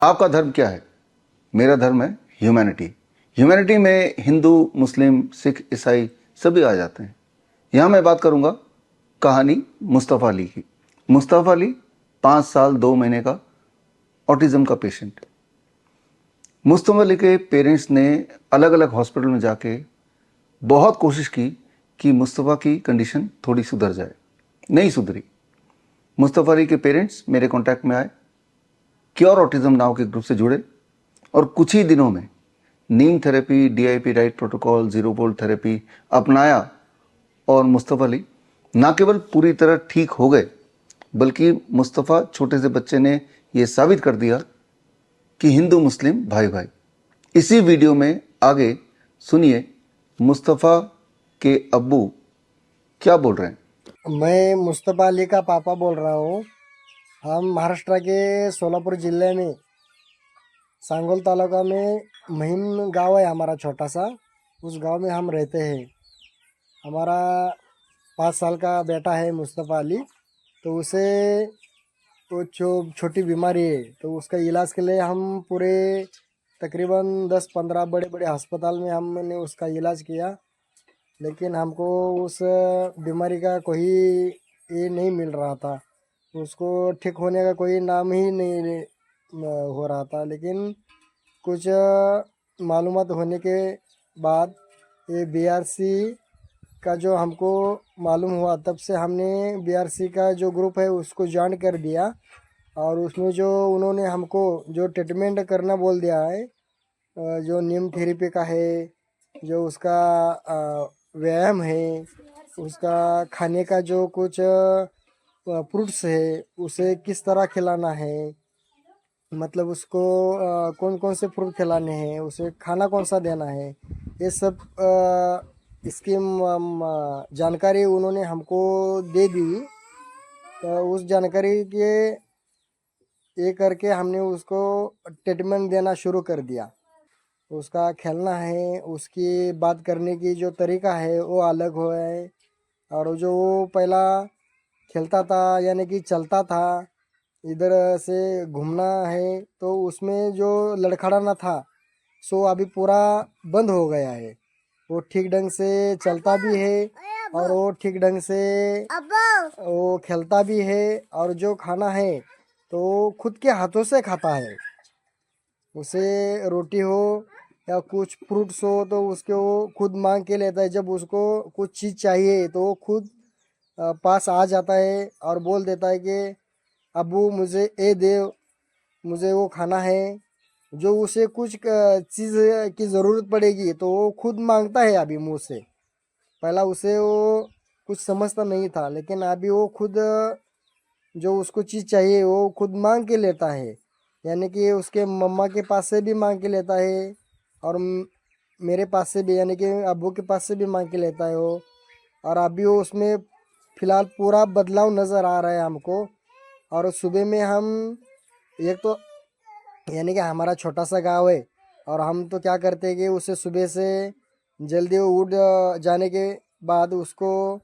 आपका धर्म क्या है? मेरा धर्म है ह्यूमैनिटी। ह्यूमैनिटी में हिंदू, मुस्लिम, सिख, ईसाई सभी आ जाते हैं। यहाँ मैं बात करूँगा कहानी मुस्तफ़ा अली की। मुस्तफ़ा अली 5 साल 2 महीने का ऑटिज़म का पेशेंट। मुस्तफ़ा अली के पेरेंट्स ने अलग अलग हॉस्पिटल में जाके बहुत कोशिश की कि मुस्तफ़ा की कंडीशन थोड़ी सुधर जाए। नहीं सुधरी। मुस्तफ़ा अली के पेरेंट्स मेरे कांटेक्ट में आए, क्योर ऑटिज़म नाव के ग्रुप से जुड़े और कुछ ही दिनों में नीम therapy, DIP right protocol, zero volt therapy अपनाया और मुस्तफ़ा अली न केवल पूरी तरह ठीक हो गए, बल्कि मुस्तफ़ा छोटे से बच्चे ने यह साबित कर दिया कि हिंदू मुस्लिम भाई भाई। इसी वीडियो में आगे सुनिए मुस्तफ़ा के अब्बू क्या बोल रहे हैं। मैं मुस्तफ़ा अली का पापा बोल रहा हूँ। हम महाराष्ट्र के सोलापुर जिले में सांगोल तालुका में महिम गांव है हमारा छोटा सा। उस गांव में हम रहते हैं। हमारा 5 साल का बेटा है मुस्तफ़ा अली। तो उसे तो छोटी बीमारी है, तो उसका इलाज के लिए हम पूरे तकरीबन 10-15 बड़े बड़े अस्पताल में हमने उसका इलाज किया, लेकिन हमको उस बीमारी का कोई ये नहीं मिल रहा था। उसको ठीक होने का कोई नाम ही नहीं हो रहा था। लेकिन कुछ मालूमात होने के बाद ये बीआरसी का जो हमको मालूम हुआ, तब से हमने बीआरसी का जो ग्रुप है उसको ज्वाइन कर दिया। और उसमें जो उन्होंने हमको जो ट्रीटमेंट करना बोल दिया है, जो नीम थेरेपी का है, जो उसका व्यायाम है, उसका खाने का जो कुछ फ्रूट्स है उसे किस तरह खिलाना है, मतलब उसको कौन कौन से फ्रूट खिलाने हैं, उसे खाना कौन सा देना है, ये सब इसकी जानकारी उन्होंने हमको दे दी। तो उस जानकारी के ये करके हमने उसको ट्रीटमेंट देना शुरू कर दिया। उसका खेलना है, उसकी बात करने की जो तरीका है वो अलग हुआ है। और जो वो पहला खेलता था यानी कि चलता था, इधर से घूमना है, तो उसमें जो लड़खड़ाना था सो अभी पूरा बंद हो गया है। वो ठीक ढंग से चलता भी है और वो ठीक ढंग से वो खेलता भी है। और जो खाना है तो वो खुद के हाथों से खाता है। उसे रोटी हो या कुछ फ्रूट्स हो तो उसके वो खुद मांग के लेता है। जब उसको कुछ चीज़ चाहिए तो वो खुद पास आ जाता है और बोल देता है कि अबू मुझे ये दे, मुझे वो खाना है। जो उसे कुछ चीज़ की ज़रूरत पड़ेगी तो वो खुद मांगता है अभी मुँह से। पहला उसे वो कुछ समझता नहीं था, लेकिन अभी वो खुद जो उसको चीज़ चाहिए वो खुद मांग के लेता है। यानी कि उसके मम्मा के पास से भी मांग के लेता है और मेरे पास से भी, यानी कि अब्बू के पास से भी मांग के लेता है वो। और अभी वो उसमें फ़िलहाल पूरा बदलाव नज़र आ रहा है हमको। और सुबह में हम एक तो यानी कि हमारा छोटा सा गांव है, और हम तो क्या करते हैं कि उसे सुबह से जल्दी उठ जाने के बाद उसको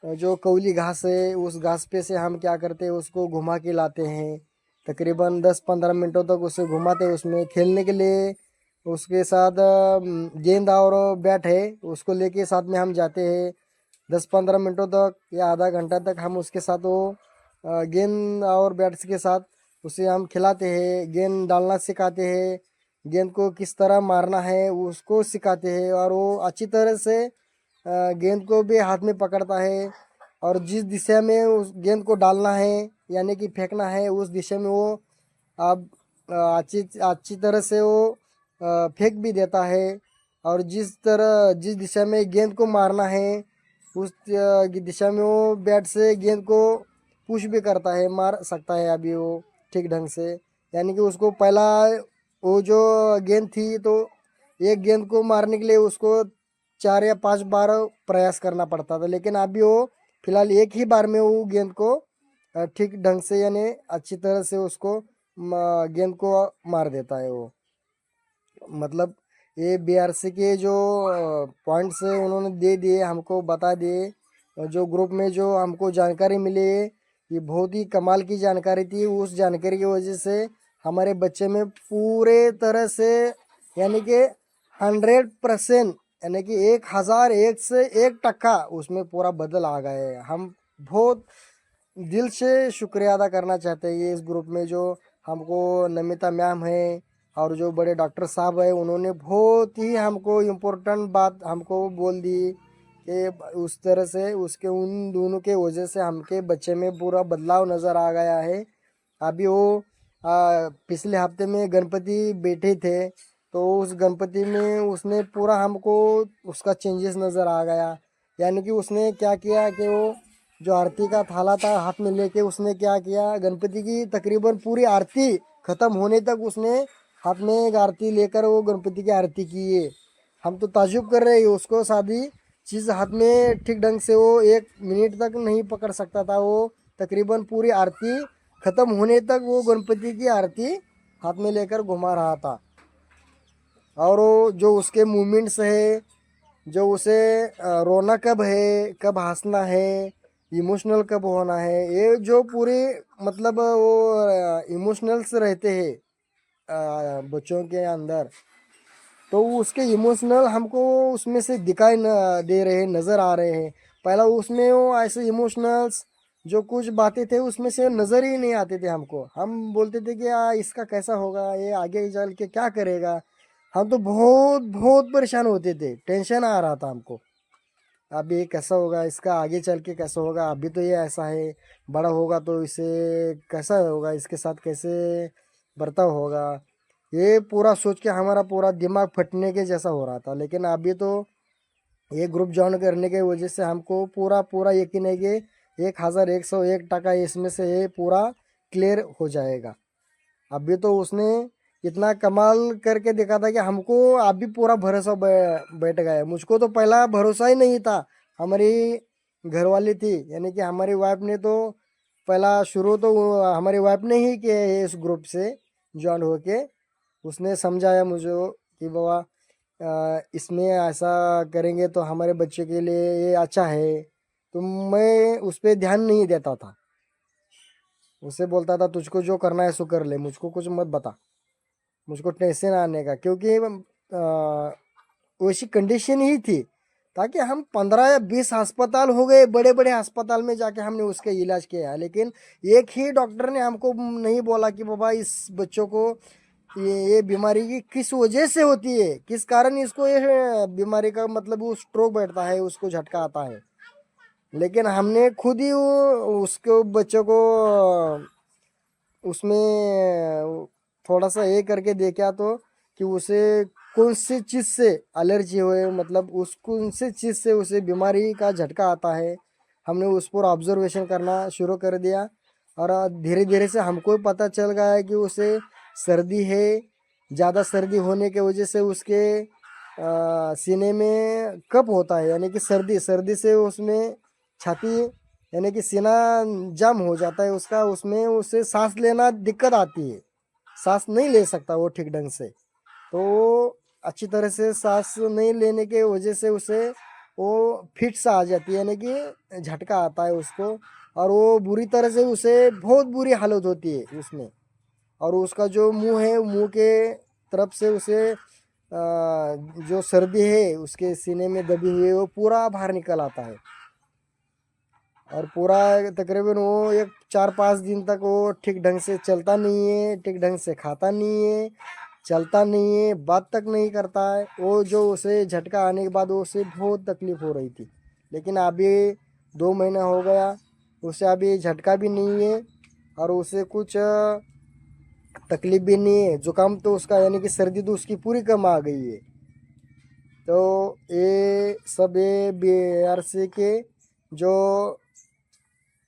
जो कौली घास है उस घास पे से हम क्या करते हैं उसको घुमा के लाते हैं। तकरीबन 10-15 मिनटों तक उसे घुमाते हैं उसमें खेलने के लिए। उसके साथ गेंद और बैट है, उसको लेके साथ में हम जाते हैं। 10-15 मिनटों तक या आधा घंटा तक हम उसके साथ वो गेंद और बैट्स के साथ उसे हम खिलाते हैं। गेंद डालना सिखाते हैं, गेंद को किस तरह मारना है उसको सिखाते हैं। और वो अच्छी तरह से गेंद को भी हाथ में पकड़ता है, और जिस दिशा में उस गेंद को डालना है यानी कि फेंकना है उस दिशा में वो अब अच्छी अच्छी तरह से वो फेंक भी देता है। और जिस दिशा में गेंद को मारना है उस दिशा में वो बैट से गेंद को पुश भी करता है, मार सकता है अभी वो ठीक ढंग से। यानी कि उसको पहला वो जो गेंद थी तो एक गेंद को मारने के लिए उसको 4 या 5 बार प्रयास करना पड़ता था, लेकिन अभी वो फिलहाल एक ही बार में वो गेंद को ठीक ढंग से यानी अच्छी तरह से उसको गेंद को मार देता है वो। मतलब ये बीआरसी के जो पॉइंट्स उन्होंने दे दिए, हमको बता दिए। जो ग्रुप में जो हमको जानकारी मिली है ये बहुत ही कमाल की जानकारी थी। उस जानकारी की वजह से हमारे बच्चे में पूरे तरह से यानी कि 100% यानी कि 1001 से 1% उसमें पूरा बदल आ गए हैं। हम बहुत दिल से शुक्रिया अदा करना चाहते हैं ये इस ग्रुप में जो हमको नमिता मैम है और जो बड़े डॉक्टर साहब है, उन्होंने बहुत ही हमको इम्पोर्टेंट बात हमको बोल दी कि उस तरह से उसके उन दोनों के वजह से हमके बच्चे में पूरा बदलाव नज़र आ गया है। अभी वो पिछले हफ्ते में गणपति बैठे थे, तो उस गणपति में उसने पूरा हमको उसका चेंजेस नज़र आ गया। यानी कि उसने क्या किया कि वो जो आरती का थाला था हाथ में लेके उसने क्या किया, गणपति की तकरीबन पूरी आरती खत्म होने तक उसने हाथ में एक आरती लेकर वो गणपति की आरती की है। हम तो ताजुब कर रहे हैं, उसको सादी चीज़ हाथ में ठीक ढंग से वो 1 मिनट तक नहीं पकड़ सकता था। वो तकरीबन पूरी आरती खत्म होने तक वो गणपति की आरती हाथ में लेकर घुमा रहा था। और वो जो उसके मूवमेंट्स है, जो उसे रोना कब है, कब हंसना है, इमोशनल कब होना है, ये जो पूरी मतलब वो इमोशनल्स रहते हैं बच्चों के अंदर, तो उसके इमोशनल हमको उसमें से दिखाई न दे रहे, नज़र आ रहे हैं। पहला उसमें वो ऐसे इमोशनल्स जो कुछ बातें थे उसमें से नज़र ही नहीं आते थे हमको। हम बोलते थे कि इसका कैसा होगा, ये आगे चल के क्या करेगा। हम तो बहुत बहुत परेशान होते थे, टेंशन आ रहा था हमको। अब ये कैसा होगा, इसका आगे चल के कैसा होगा, अभी तो ये ऐसा है, बड़ा होगा तो इसे कैसा होगा, इसके साथ कैसे बर्ताव होगा, ये पूरा सोच के हमारा पूरा दिमाग फटने के जैसा हो रहा था। लेकिन अभी तो ये ग्रुप ज्वाइन करने के वजह से हमको पूरा पूरा यकीन है कि 1101 इसमें से ये पूरा क्लियर हो जाएगा। अभी तो उसने इतना कमाल करके दिखा था कि हमको अभी पूरा भरोसा बैठ गया। मुझको तो पहला भरोसा ही नहीं था। हमारी घरवाली थी यानी कि हमारी वाइफ ने तो पहला शुरू तो हमारी वाइफ ने ही किया है इस ग्रुप से ज्वाइन होके। उसने समझाया मुझे कि बाबा इसमें ऐसा करेंगे तो हमारे बच्चे के लिए ये अच्छा है। तो मैं उस पर ध्यान नहीं देता था, उससे बोलता था तुझको जो करना है सो कर ले, मुझको कुछ मत बता, मुझको टेंशन आने का। क्योंकि वैसी कंडीशन ही थी, ताकि हम 15 या 20 अस्पताल हो गए, बड़े बड़े अस्पताल में जाके हमने उसका इलाज किया है, लेकिन एक ही डॉक्टर ने हमको नहीं बोला कि बाबा इस बच्चों को ये बीमारी की किस वजह से होती है, किस कारण इसको ये बीमारी का मतलब वो स्ट्रोक बैठता है, उसको झटका आता है। लेकिन हमने खुद ही उसको बच्चों को उसमें थोड़ा सा ये करके देखा तो कि उसे कौन सी चीज़ से एलर्जी हुए, मतलब उस कौन सी चीज़ से उसे बीमारी का झटका आता है। हमने उस पर ऑब्जर्वेशन करना शुरू कर दिया और धीरे धीरे से हमको पता चल गया है कि उसे सर्दी है। ज़्यादा सर्दी होने के वजह से उसके सीने में कफ होता है, यानी कि सर्दी सर्दी से उसमें छाती यानी कि सीना जाम हो जाता है उसका, उसमें उसे सांस लेना दिक्कत आती है, सांस नहीं ले सकता वो ठीक ढंग से। तो अच्छी तरह से सांस नहीं लेने के वजह से उसे वो फिट सा आ जाती है, यानी कि झटका आता है उसको। और वो बुरी तरह से उसे बहुत बुरी हालत होती है उसमें। और उसका जो मुंह है, मुंह के तरफ से उसे जो सर्दी है उसके सीने में दबी हुई है वो पूरा बाहर निकल आता है। और पूरा तकरीबन वो एक 4-5 दिन तक वो ठीक ढंग से चलता नहीं है, ठीक ढंग से खाता नहीं है, चलता नहीं है, बात तक नहीं करता है। वो जो उसे झटका आने के बाद उसे बहुत तकलीफ हो रही थी। लेकिन अभी 2 महीना हो गया, उसे अभी झटका भी नहीं है और उसे कुछ तकलीफ भी नहीं है। जुकाम तो उसका यानी कि सर्दी तो उसकी पूरी कम आ गई है। तो ये सब ये BRC के जो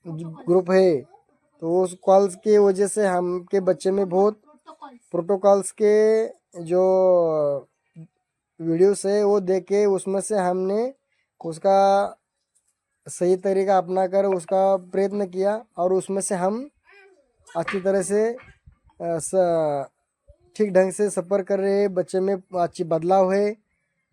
ग्रुप है, तो उस कॉल्स की वजह से हम के बच्चे में बहुत प्रोटोकॉल्स के जो वीडियोस है वो देख के उसमें से हमने उसका सही तरीका अपना कर उसका प्रयत्न किया और उसमें से हम अच्छी तरह से ठीक ढंग से सफ़र कर रहे हैं। बच्चे में अच्छी बदलाव है।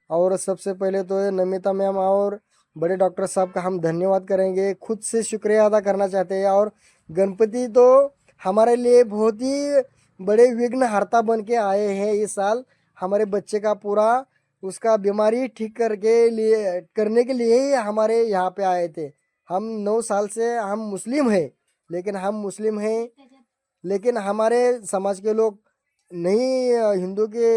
और सबसे पहले तो ये नमिता मैम और बड़े डॉक्टर साहब का हम धन्यवाद करेंगे, खुद से शुक्रिया अदा करना चाहते हैं। और गणपति तो हमारे लिए बहुत ही बड़े विघ्न हर्ता बन के आए हैं। इस साल हमारे बच्चे का पूरा उसका बीमारी ठीक करने के लिए ही हमारे यहाँ पे आए थे। हम 9 साल से हम मुस्लिम हैं, लेकिन हमारे समाज के लोग नहीं हिंदू के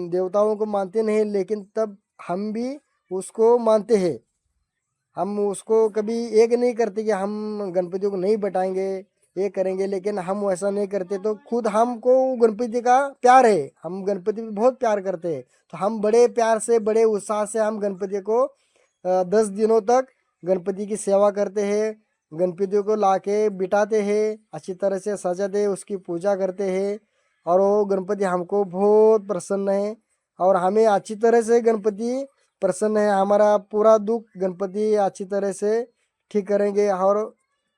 देवताओं को मानते नहीं, लेकिन तब हम भी उसको मानते हैं। हम उसको कभी एक नहीं करते कि हम गणपति को नहीं बैठाएंगे, ये करेंगे, लेकिन हम वैसा नहीं करते। तो खुद हमको गणपति का प्यार है, हम गणपति पे बहुत प्यार करते हैं। तो हम बड़े प्यार से बड़े उत्साह से हम गणपति को 10 दिनों तक गणपति की सेवा करते हैं। गणपति को लाके बिठाते हैं, अच्छी तरह से सजाते हैं, उसकी पूजा करते हैं। और वो गणपति हमको बहुत प्रसन्न है और हमें अच्छी तरह से गणपति प्रसन्न है। हमारा पूरा दुख गणपति अच्छी तरह से ठीक करेंगे। और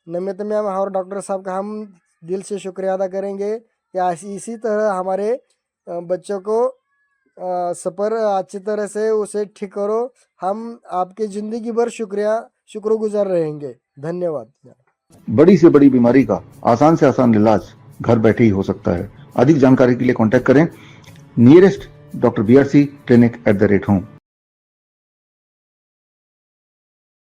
नमित मैम और डॉक्टर साहब का हम दिल से शुक्रिया अदा करेंगे कि इसी तरह हमारे बच्चों को सफ़र अच्छी तरह से उसे ठीक करो। हम आपके ज़िंदगी भर शुक्रगुजार रहेंगे। धन्यवाद। बड़ी से बड़ी बीमारी का आसान से आसान इलाज घर बैठे ही हो सकता है। अधिक जानकारी के लिए कांटेक्ट करें nearest doctor BRC clinic @home।